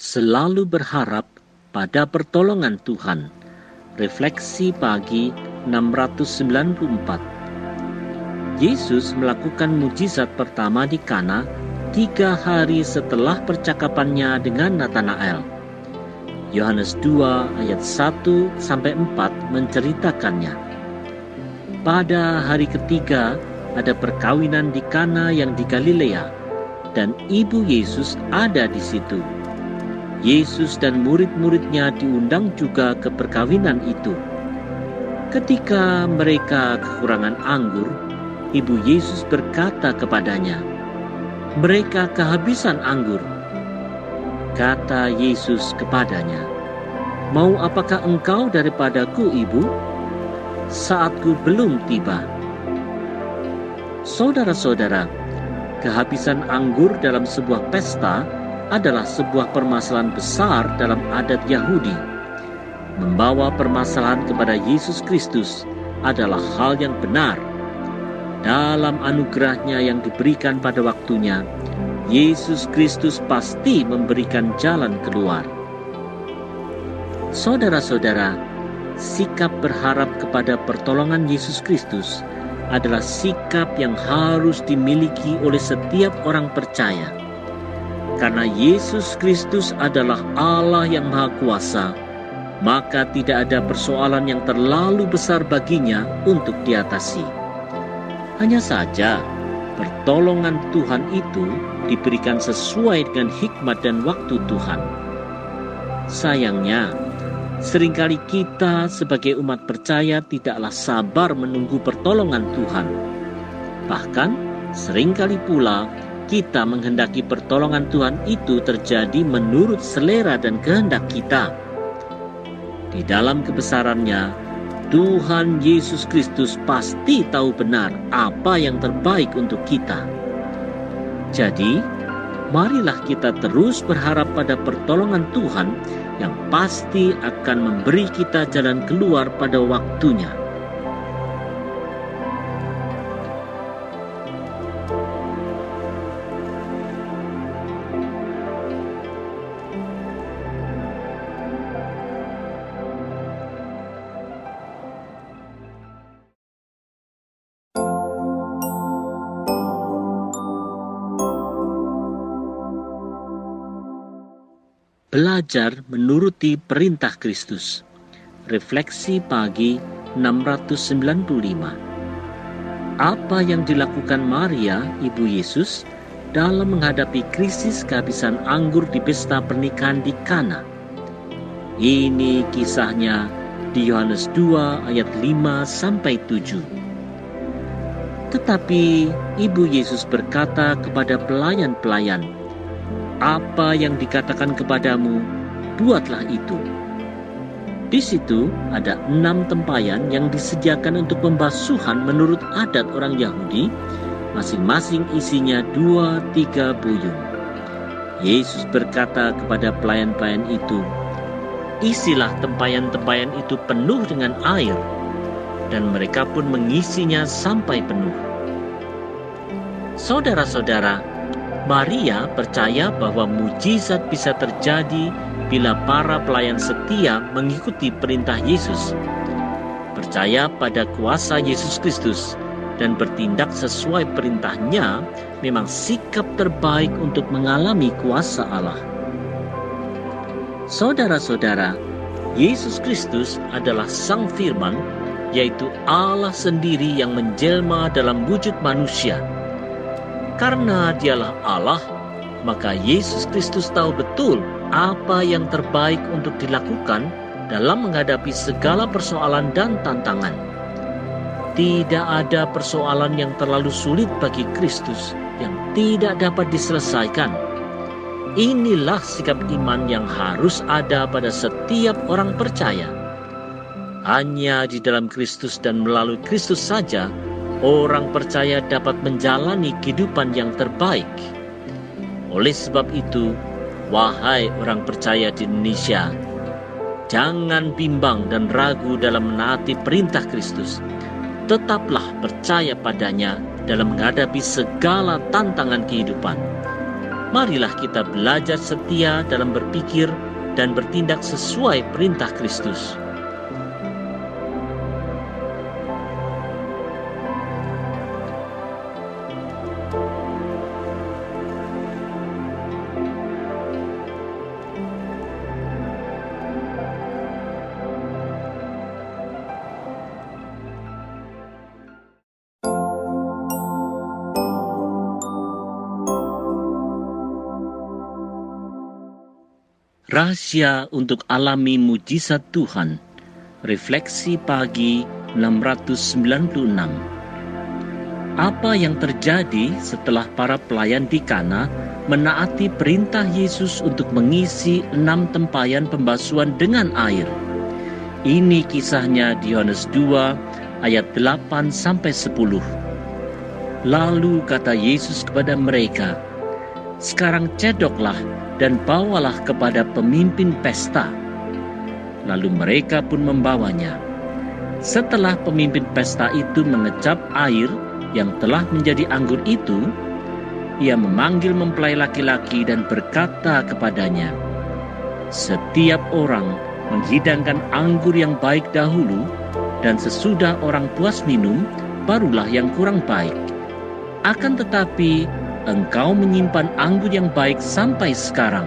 selalu berharap pada pertolongan Tuhan. Refleksi pagi 694. Yesus melakukan mujizat pertama di Kana 3 hari setelah percakapannya dengan Natanael. Yohanes 2 ayat 1-4 menceritakannya. Pada hari ketiga ada perkawinan di Kana yang di Galilea, dan ibu Yesus ada di situ. Yesus dan murid-muridnya diundang juga ke perkawinan itu. Ketika mereka kekurangan anggur, ibu Yesus berkata kepadanya, "Mereka kehabisan anggur." Kata Yesus kepadanya, "Mau apakah engkau daripadaku, ibu? Saatku belum tiba." Saudara-saudara, kehabisan anggur dalam sebuah pesta adalah sebuah permasalahan besar dalam adat Yahudi. Membawa permasalahan kepada Yesus Kristus adalah hal yang benar. Dalam anugerahnya yang diberikan pada waktunya, Yesus Kristus pasti memberikan jalan keluar. Saudara-saudara, sikap berharap kepada pertolongan Yesus Kristus adalah sikap yang harus dimiliki oleh setiap orang percaya. Karena Yesus Kristus adalah Allah yang Maha Kuasa, maka tidak ada persoalan yang terlalu besar baginya untuk diatasi. Hanya saja, pertolongan Tuhan itu diberikan sesuai dengan hikmat dan waktu Tuhan. Sayangnya, seringkali kita sebagai umat percaya tidaklah sabar menunggu pertolongan Tuhan. Bahkan, seringkali pula kita menghendaki pertolongan Tuhan itu terjadi menurut selera dan kehendak kita. Di dalam kebesarannya, Tuhan Yesus Kristus pasti tahu benar apa yang terbaik untuk kita. Jadi, marilah kita terus berharap pada pertolongan Tuhan yang pasti akan memberi kita jalan keluar pada waktunya. Belajar menuruti perintah Kristus. Refleksi pagi 695. Apa yang dilakukan Maria, ibu Yesus, dalam menghadapi krisis kehabisan anggur di pesta pernikahan di Kana? Ini kisahnya di Yohanes 2 ayat 5-7. Tetapi ibu Yesus berkata kepada pelayan-pelayan, "Apa yang dikatakan kepadamu, buatlah itu." Di situ ada 6 tempayan yang disediakan untuk pembasuhan menurut adat orang Yahudi, masing-masing isinya 2-3 buyung. Yesus berkata kepada pelayan-pelayan itu, "Isilah tempayan-tempayan itu penuh dengan air," dan mereka pun mengisinya sampai penuh. Saudara-saudara, Maria percaya bahwa mujizat bisa terjadi bila para pelayan setia mengikuti perintah Yesus, percaya pada kuasa Yesus Kristus, dan bertindak sesuai perintahnya memang sikap terbaik untuk mengalami kuasa Allah. Saudara-saudara, Yesus Kristus adalah Sang Firman, yaitu Allah sendiri yang menjelma dalam wujud manusia. Karena dialah Allah, maka Yesus Kristus tahu betul apa yang terbaik untuk dilakukan dalam menghadapi segala persoalan dan tantangan. Tidak ada persoalan yang terlalu sulit bagi Kristus yang tidak dapat diselesaikan. Inilah sikap iman yang harus ada pada setiap orang percaya. Hanya di dalam Kristus dan melalui Kristus saja orang percaya dapat menjalani kehidupan yang terbaik. Oleh sebab itu, wahai orang percaya di Indonesia, jangan bimbang dan ragu dalam menaati perintah Kristus. Tetaplah percaya padanya dalam menghadapi segala tantangan kehidupan. marilah kita belajar setia dalam berpikir dan bertindak sesuai perintah Kristus. Rahasia untuk alami mujizat Tuhan. Refleksi pagi 696. Apa yang terjadi setelah para pelayan di Kana menaati perintah Yesus untuk mengisi 6 tempayan pembasuhan dengan air? Ini kisahnya di Yohanes 2 ayat 8-10. Lalu kata Yesus kepada mereka, "Sekarang cedoklah dan bawalah kepada pemimpin pesta." Lalu mereka pun membawanya. Setelah pemimpin pesta itu mengecap air yang telah menjadi anggur itu, ia memanggil mempelai laki-laki dan berkata kepadanya, "Setiap orang menghidangkan anggur yang baik dahulu, dan sesudah orang puas minum, barulah yang kurang baik. Akan tetapi engkau menyimpan anggur yang baik sampai sekarang."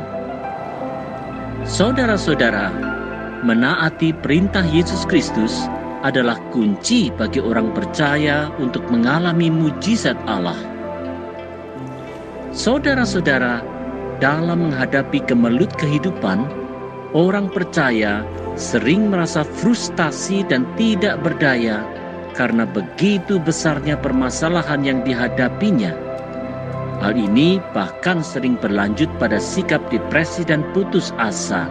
Saudara-saudara, menaati perintah Yesus Kristus adalah kunci bagi orang percaya untuk mengalami mujizat Allah. Saudara-saudara, dalam menghadapi kemelut kehidupan, orang percaya sering merasa frustasi dan tidak berdaya karena begitu besarnya permasalahan yang dihadapinya. Hal ini bahkan sering berlanjut pada sikap depresi dan putus asa.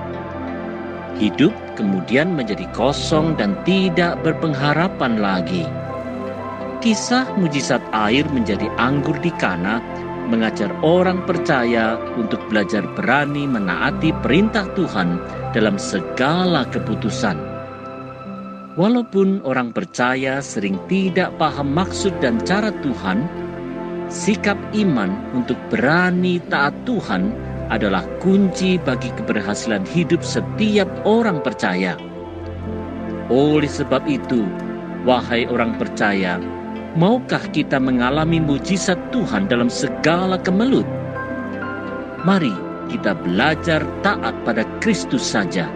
Hidup kemudian menjadi kosong dan tidak berpengharapan lagi. Kisah mujizat air menjadi anggur di Kana mengajar orang percaya untuk belajar berani menaati perintah Tuhan dalam segala keputusan. Walaupun orang percaya sering tidak paham maksud dan cara Tuhan, sikap iman untuk berani taat Tuhan adalah kunci bagi keberhasilan hidup setiap orang percaya. Oleh sebab itu, wahai orang percaya, maukah kita mengalami mujizat Tuhan dalam segala kemelut? Mari kita belajar taat pada Kristus saja.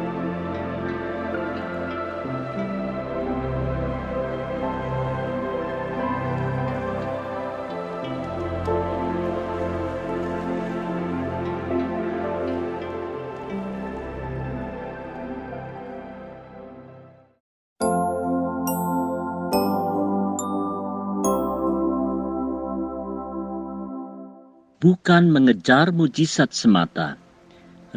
Bukan mengejar mujizat semata.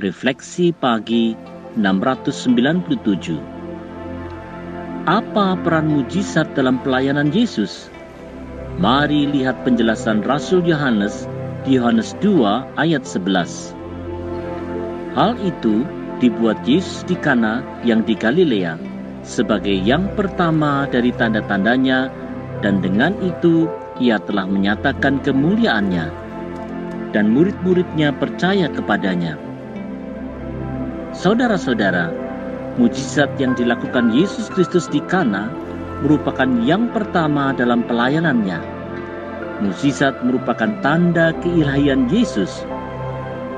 Refleksi pagi 697. Apa peran mujizat dalam pelayanan Yesus? Mari lihat penjelasan Rasul Yohanes di Yohanes 2 ayat 11. Hal itu dibuat Yesus di Kana yang di Galilea sebagai yang pertama dari tanda-tandanya, dan dengan itu ia telah menyatakan kemuliaannya, dan murid-muridnya percaya kepadanya. Saudara-saudara, mujizat yang dilakukan Yesus Kristus di Kana merupakan yang pertama dalam pelayanannya. Mujizat merupakan tanda keilahian Yesus.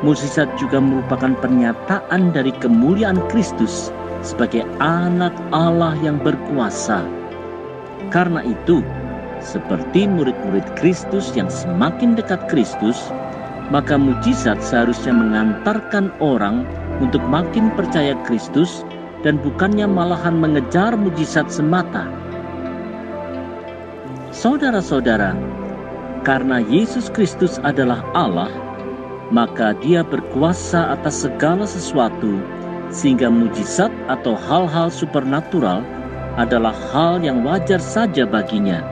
Mujizat juga merupakan pernyataan dari kemuliaan Kristus sebagai anak Allah yang berkuasa. Karena itu, seperti murid-murid Kristus yang semakin dekat Kristus, maka mujizat seharusnya mengantarkan orang untuk makin percaya Kristus dan bukannya malahan mengejar mujizat semata. Saudara-saudara, karena Yesus Kristus adalah Allah, maka Dia berkuasa atas segala sesuatu, sehingga mujizat atau hal-hal supernatural adalah hal yang wajar saja baginya.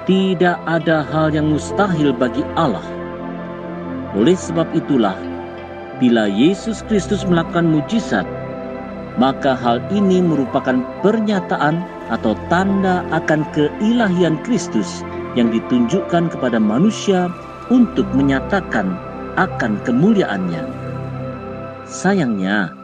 Tidak ada hal yang mustahil bagi Allah. Oleh sebab itulah, bila Yesus Kristus melakukan mujizat, maka hal ini merupakan pernyataan atau tanda akan keilahian Kristus yang ditunjukkan kepada manusia untuk menyatakan akan kemuliaannya. Sayangnya,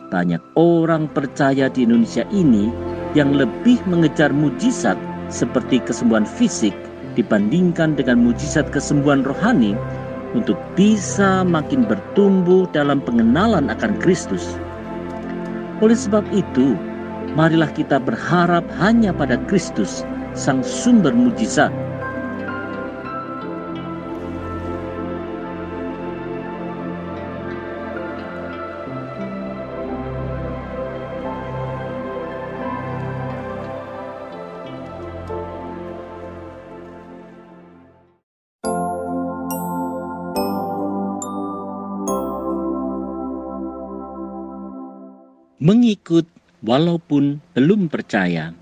banyak orang percaya di Indonesia ini yang lebih mengejar mujizat seperti kesembuhan fisik dibandingkan dengan mujizat kesembuhan rohani untuk bisa makin bertumbuh dalam pengenalan akan Kristus. Oleh sebab itu, marilah kita berharap hanya pada Kristus, Sang Sumber mujizat. Mengikut walaupun belum percaya.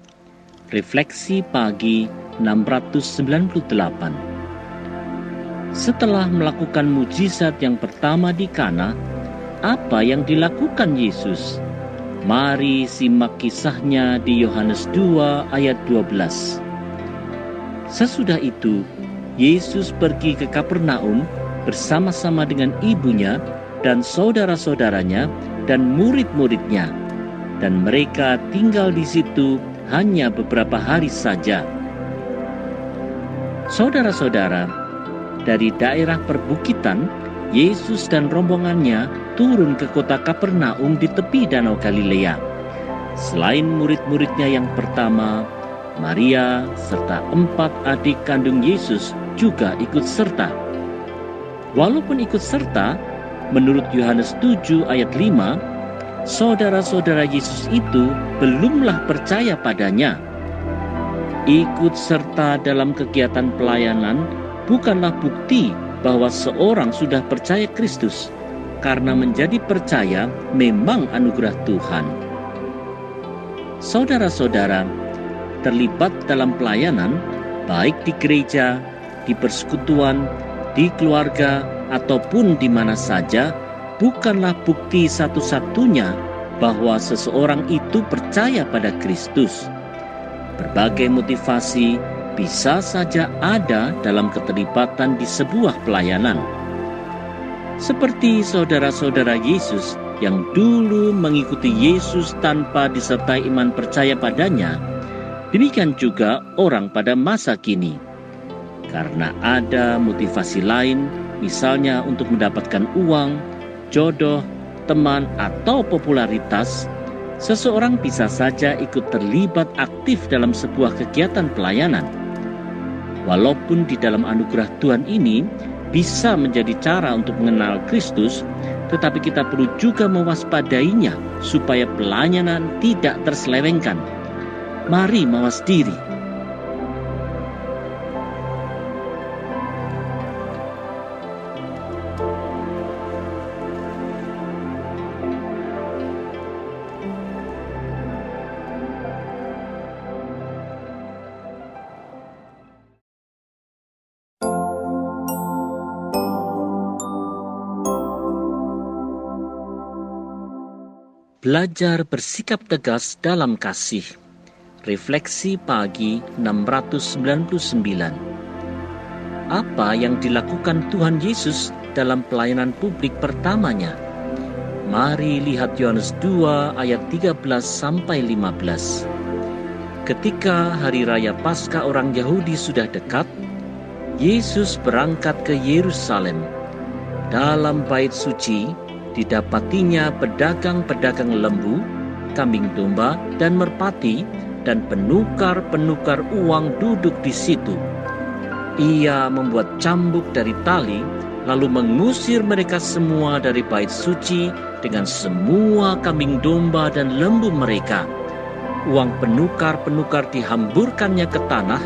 Refleksi pagi 698. Setelah melakukan mujizat yang pertama di Kana, apa yang dilakukan Yesus? Mari simak kisahnya di Yohanes 2 ayat 12. Sesudah itu, Yesus pergi ke Kapernaum bersama-sama dengan ibunya dan saudara-saudaranya dan murid-muridnya, dan mereka tinggal di situ hanya beberapa hari saja. Saudara-saudara, dari daerah perbukitan, Yesus dan rombongannya turun ke kota Kapernaum di tepi Danau Galilea. Selain murid-muridnya yang pertama, Maria serta 4 adik kandung Yesus juga ikut serta. Walaupun ikut serta, menurut Yohanes 7 ayat 5, saudara-saudara Yesus itu belumlah percaya padanya. Ikut serta dalam kegiatan pelayanan bukanlah bukti bahwa seorang sudah percaya Kristus, karena menjadi percaya memang anugerah Tuhan. Saudara-saudara, terlibat dalam pelayanan, baik di gereja, di persekutuan, di keluarga, ataupun di mana saja, bukanlah bukti satu-satunya bahwa seseorang itu percaya pada Kristus. Berbagai motivasi bisa saja ada dalam keterlibatan di sebuah pelayanan. Seperti saudara-saudara Yesus yang dulu mengikuti Yesus tanpa disertai iman percaya padanya, demikian juga orang pada masa kini. Karena ada motivasi lain, misalnya untuk mendapatkan uang, jodoh, teman, atau popularitas, seseorang bisa saja ikut terlibat aktif dalam sebuah kegiatan pelayanan. Walaupun di dalam anugerah Tuhan ini bisa menjadi cara untuk mengenal Kristus, tetapi kita perlu juga mewaspadainya supaya pelayanan tidak terselewengkan. Mari mawas diri. Belajar bersikap tegas dalam kasih. Refleksi pagi 699. Apa yang dilakukan Tuhan Yesus dalam pelayanan publik pertamanya? Mari lihat Yohanes 2 ayat 13-15. Ketika hari raya Paskah orang Yahudi sudah dekat, Yesus berangkat ke Yerusalem. Dalam bait suci didapatinya pedagang-pedagang lembu, kambing domba, dan merpati, dan penukar-penukar uang duduk di situ. Ia membuat cambuk dari tali, lalu mengusir mereka semua dari bait suci dengan semua kambing domba dan lembu mereka. Uang penukar-penukar dihamburkannya ke tanah,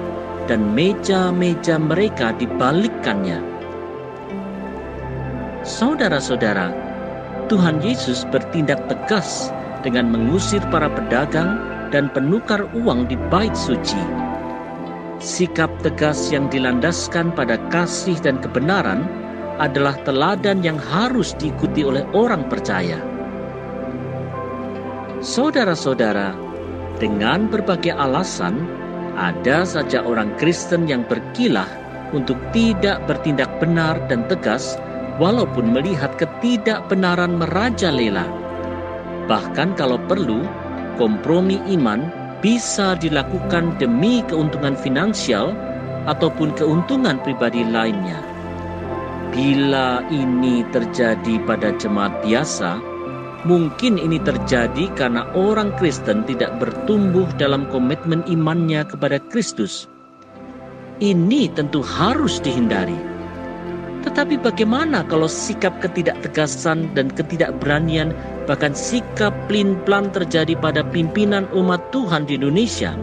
dan meja-meja mereka dibalikkannya. Saudara-saudara, Tuhan Yesus bertindak tegas dengan mengusir para pedagang dan penukar uang di bait suci. Sikap tegas yang dilandaskan pada kasih dan kebenaran adalah teladan yang harus diikuti oleh orang percaya. Saudara-saudara, dengan berbagai alasan, ada saja orang Kristen yang berkilah untuk tidak bertindak benar dan tegas walaupun melihat ketidakbenaran merajalela. Bahkan kalau perlu, kompromi iman bisa dilakukan demi keuntungan finansial ataupun keuntungan pribadi lainnya. Bila ini terjadi pada jemaat biasa, mungkin ini terjadi karena orang Kristen tidak bertumbuh dalam komitmen imannya kepada Kristus. Ini tentu harus dihindari. Tetapi bagaimana kalau sikap ketidaktegasan dan ketidakberanian, bahkan sikap pelin-pelan terjadi pada pimpinan umat Tuhan di Indonesia?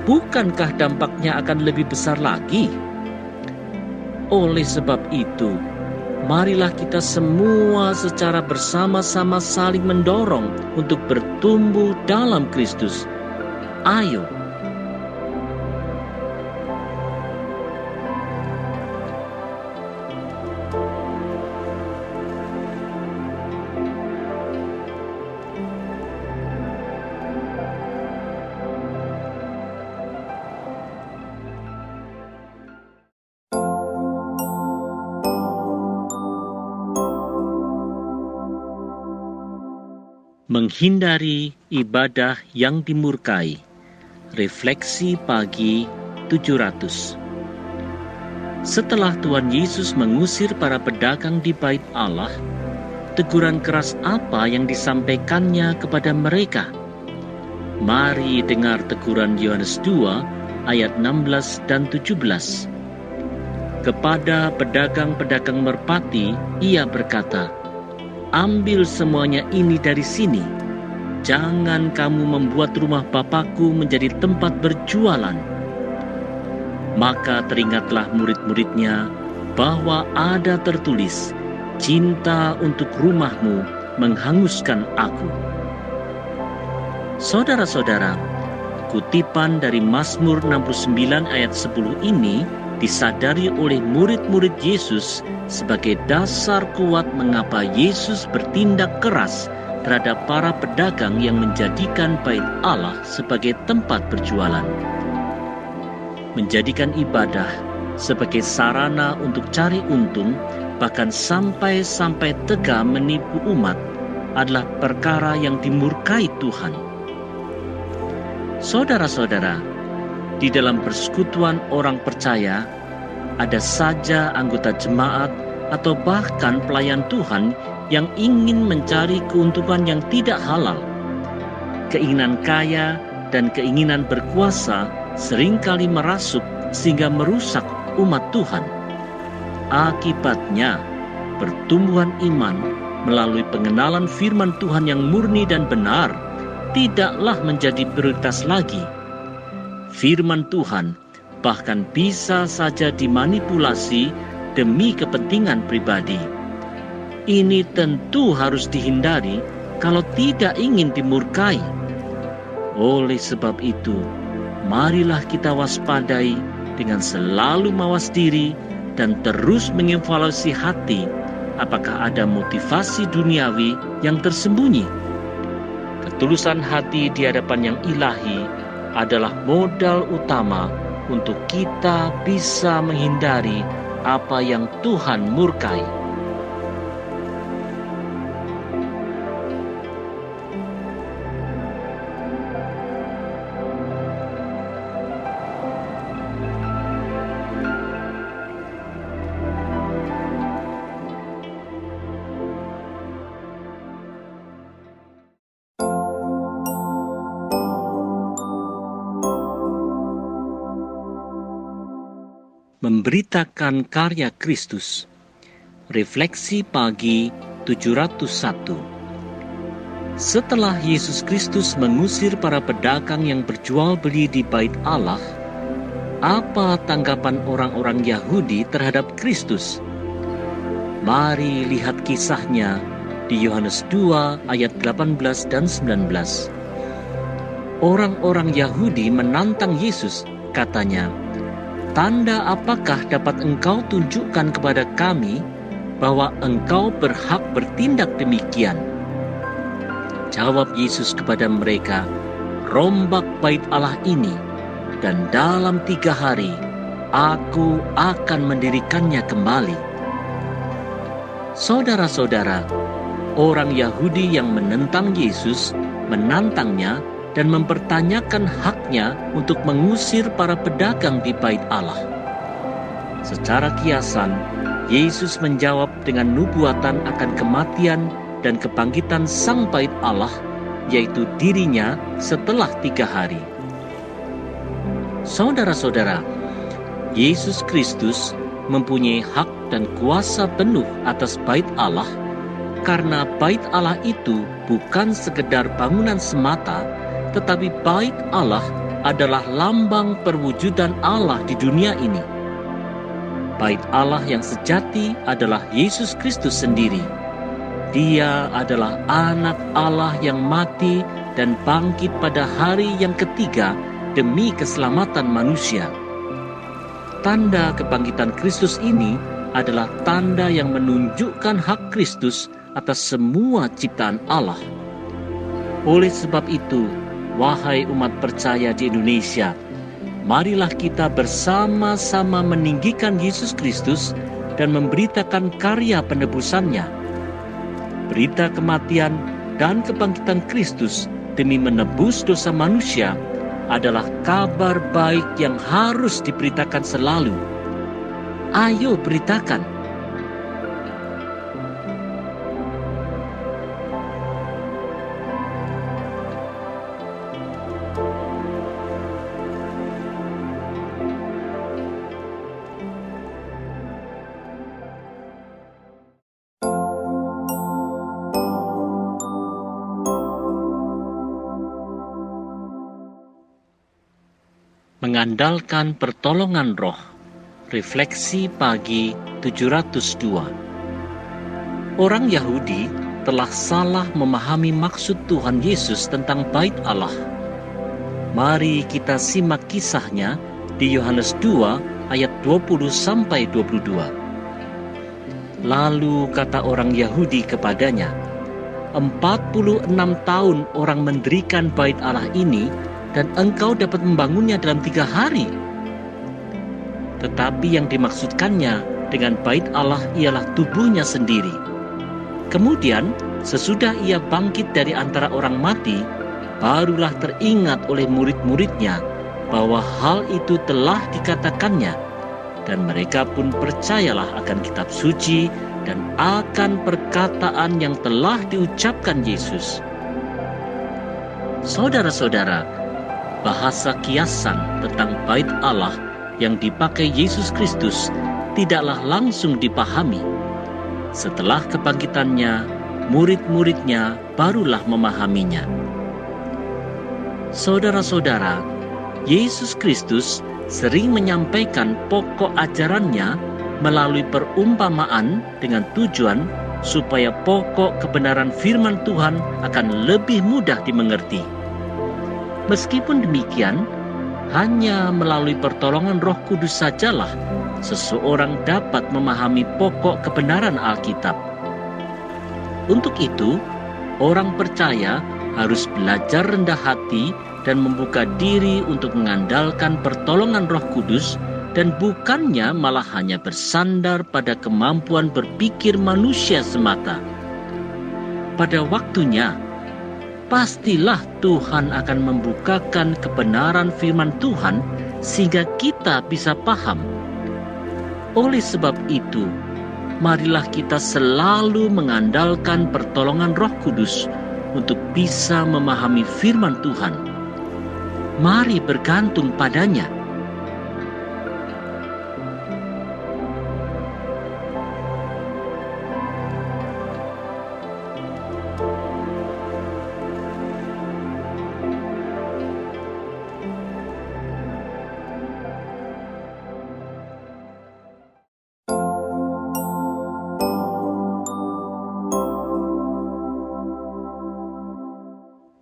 Bukankah dampaknya akan lebih besar lagi? Oleh sebab itu, marilah kita semua secara bersama-sama saling mendorong untuk bertumbuh dalam Kristus. Ayo. Menghindari ibadah yang dimurkai. Refleksi pagi 700. Setelah Tuhan Yesus mengusir para pedagang di bait Allah, teguran keras apa yang disampaikannya kepada mereka? Mari dengar teguran Yohanes 2 ayat 16 dan 17. Kepada pedagang-pedagang merpati, ia berkata, "Ambil semuanya ini dari sini. Jangan kamu membuat rumah Bapakku menjadi tempat berjualan." Maka teringatlah murid-muridnya bahwa ada tertulis, "Cinta untuk rumahmu menghanguskan aku." Saudara-saudara, kutipan dari Mazmur 69 ayat 10 ini disadari oleh murid-murid Yesus sebagai dasar kuat mengapa Yesus bertindak keras terhadap para pedagang yang menjadikan bait Allah sebagai tempat berjualan. Menjadikan ibadah sebagai sarana untuk cari untung, bahkan sampai tega menipu umat, adalah perkara yang dimurkai Tuhan. Saudara-saudara, di dalam persekutuan orang percaya, ada saja anggota jemaat atau bahkan pelayan Tuhan yang ingin mencari keuntungan yang tidak halal. Keinginan kaya dan keinginan berkuasa seringkali merasuk sehingga merusak umat Tuhan. Akibatnya, pertumbuhan iman melalui pengenalan firman Tuhan yang murni dan benar tidaklah menjadi prioritas lagi. Firman Tuhan bahkan bisa saja dimanipulasi demi kepentingan pribadi. Ini tentu harus dihindari kalau tidak ingin dimurkai. Oleh sebab itu, marilah kita waspadai dengan selalu mawas diri dan terus mengevaluasi hati apakah ada motivasi duniawi yang tersembunyi. Ketulusan hati di hadapan yang ilahi adalah modal utama untuk kita bisa menghindari apa yang Tuhan murkai. Memberitakan karya Kristus. Refleksi pagi 701. Setelah Yesus Kristus mengusir para pedagang yang berjual beli di bait Allah, apa tanggapan orang-orang Yahudi terhadap Kristus? Mari lihat kisahnya di Yohanes 2 ayat 18 dan 19. Orang-orang Yahudi menantang Yesus, katanya, "Tanda apakah dapat engkau tunjukkan kepada kami bahwa engkau berhak bertindak demikian?" Jawab Yesus kepada mereka, "Rombak bait Allah ini, dan dalam 3 hari Aku akan mendirikannya kembali." Saudara-saudara, orang Yahudi yang menentang Yesus menantangnya dan mempertanyakan haknya untuk mengusir para pedagang di bait Allah. Secara kiasan, Yesus menjawab dengan nubuatan akan kematian dan kebangkitan Sang Bait Allah, yaitu dirinya setelah 3 hari. Saudara-saudara, Yesus Kristus mempunyai hak dan kuasa penuh atas bait Allah, karena bait Allah itu bukan sekedar bangunan semata, tetapi bait Allah adalah lambang perwujudan Allah di dunia ini. Bait Allah yang sejati adalah Yesus Kristus sendiri. Dia adalah anak Allah yang mati dan bangkit pada hari yang ketiga demi keselamatan manusia. Tanda kebangkitan Kristus ini adalah tanda yang menunjukkan hak Kristus atas semua ciptaan Allah. Oleh sebab itu, wahai umat percaya di Indonesia, marilah kita bersama-sama meninggikan Yesus Kristus dan memberitakan karya penebusannya. Berita kematian dan kebangkitan Kristus demi menebus dosa manusia adalah kabar baik yang harus diberitakan selalu. Ayo beritakan. Mengandalkan pertolongan Roh. Refleksi pagi 702. Orang Yahudi telah salah memahami maksud Tuhan Yesus tentang bait Allah. Mari kita simak kisahnya di Yohanes 2 ayat 20-22. Lalu kata orang Yahudi kepadanya, 46 tahun orang mendirikan bait Allah ini, dan engkau dapat membangunnya dalam 3 hari. Tetapi yang dimaksudkannya dengan bait Allah ialah tubuhnya sendiri. Kemudian, sesudah ia bangkit dari antara orang mati, barulah teringat oleh murid-muridnya bahwa hal itu telah dikatakannya, dan mereka pun percayalah akan kitab suci dan akan perkataan yang telah diucapkan Yesus. Saudara-saudara, bahasa kiasan tentang bait Allah yang dipakai Yesus Kristus tidaklah langsung dipahami. Setelah kebangkitannya, murid-muridnya barulah memahaminya. Saudara-saudara, Yesus Kristus sering menyampaikan pokok ajarannya melalui perumpamaan dengan tujuan supaya pokok kebenaran firman Tuhan akan lebih mudah dimengerti. Meskipun demikian, hanya melalui pertolongan Roh Kudus sajalah seseorang dapat memahami pokok kebenaran Alkitab. Untuk itu, orang percaya harus belajar rendah hati dan membuka diri untuk mengandalkan pertolongan Roh Kudus, dan bukannya malah hanya bersandar pada kemampuan berpikir manusia semata. Pada waktunya, pastilah Tuhan akan membukakan kebenaran firman Tuhan sehingga kita bisa paham. Oleh sebab itu, marilah kita selalu mengandalkan pertolongan Roh Kudus untuk bisa memahami firman Tuhan. Mari bergantung padanya.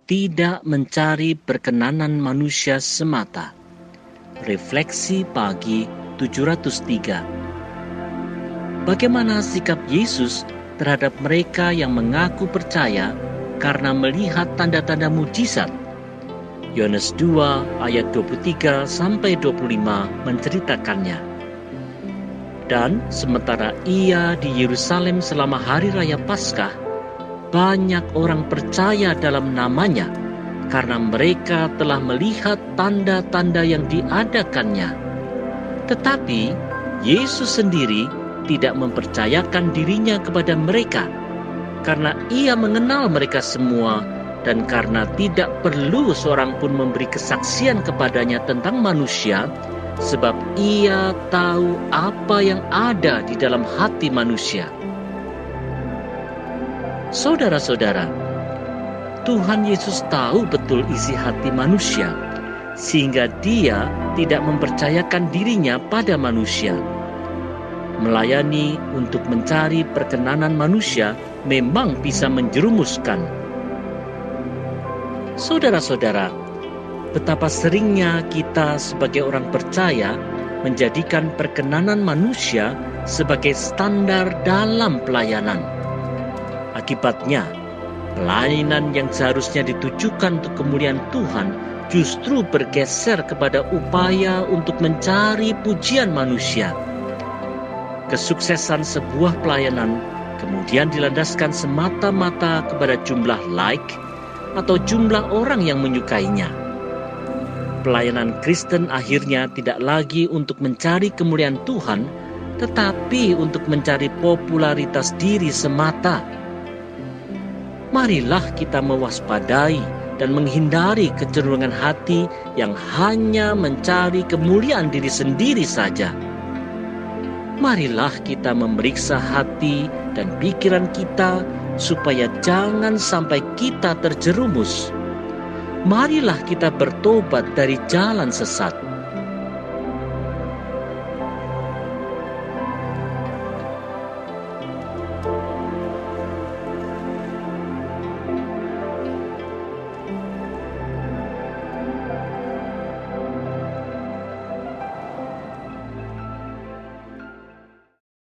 Tidak mencari perkenanan manusia semata. Refleksi pagi 703. Bagaimana sikap Yesus terhadap mereka yang mengaku percaya karena melihat tanda-tanda mujizat? Yohanes 2 ayat 23-25 menceritakannya. Dan sementara ia di Yerusalem selama hari raya Paskah, banyak orang percaya dalam namanya karena mereka telah melihat tanda-tanda yang diadakannya. Tetapi Yesus sendiri tidak mempercayakan dirinya kepada mereka karena ia mengenal mereka semua dan karena tidak perlu seorang pun memberi kesaksian kepadanya tentang manusia, sebab ia tahu apa yang ada di dalam hati manusia. Saudara-saudara, Tuhan Yesus tahu betul isi hati manusia, sehingga Dia tidak mempercayakan dirinya pada manusia. Melayani untuk mencari perkenanan manusia memang bisa menjerumuskan. Saudara-saudara, betapa seringnya kita sebagai orang percaya menjadikan perkenanan manusia sebagai standar dalam pelayanan. Akibatnya, pelayanan yang seharusnya ditujukan untuk kemuliaan Tuhan justru bergeser kepada upaya untuk mencari pujian manusia. Kesuksesan sebuah pelayanan kemudian dilandaskan semata-mata kepada jumlah like atau jumlah orang yang menyukainya. Pelayanan Kristen akhirnya tidak lagi untuk mencari kemuliaan Tuhan, tetapi untuk mencari popularitas diri semata. Marilah kita mewaspadai dan menghindari kecenderungan hati yang hanya mencari kemuliaan diri sendiri saja. Marilah kita memeriksa hati dan pikiran kita supaya jangan sampai kita terjerumus. Marilah kita bertobat dari jalan sesat.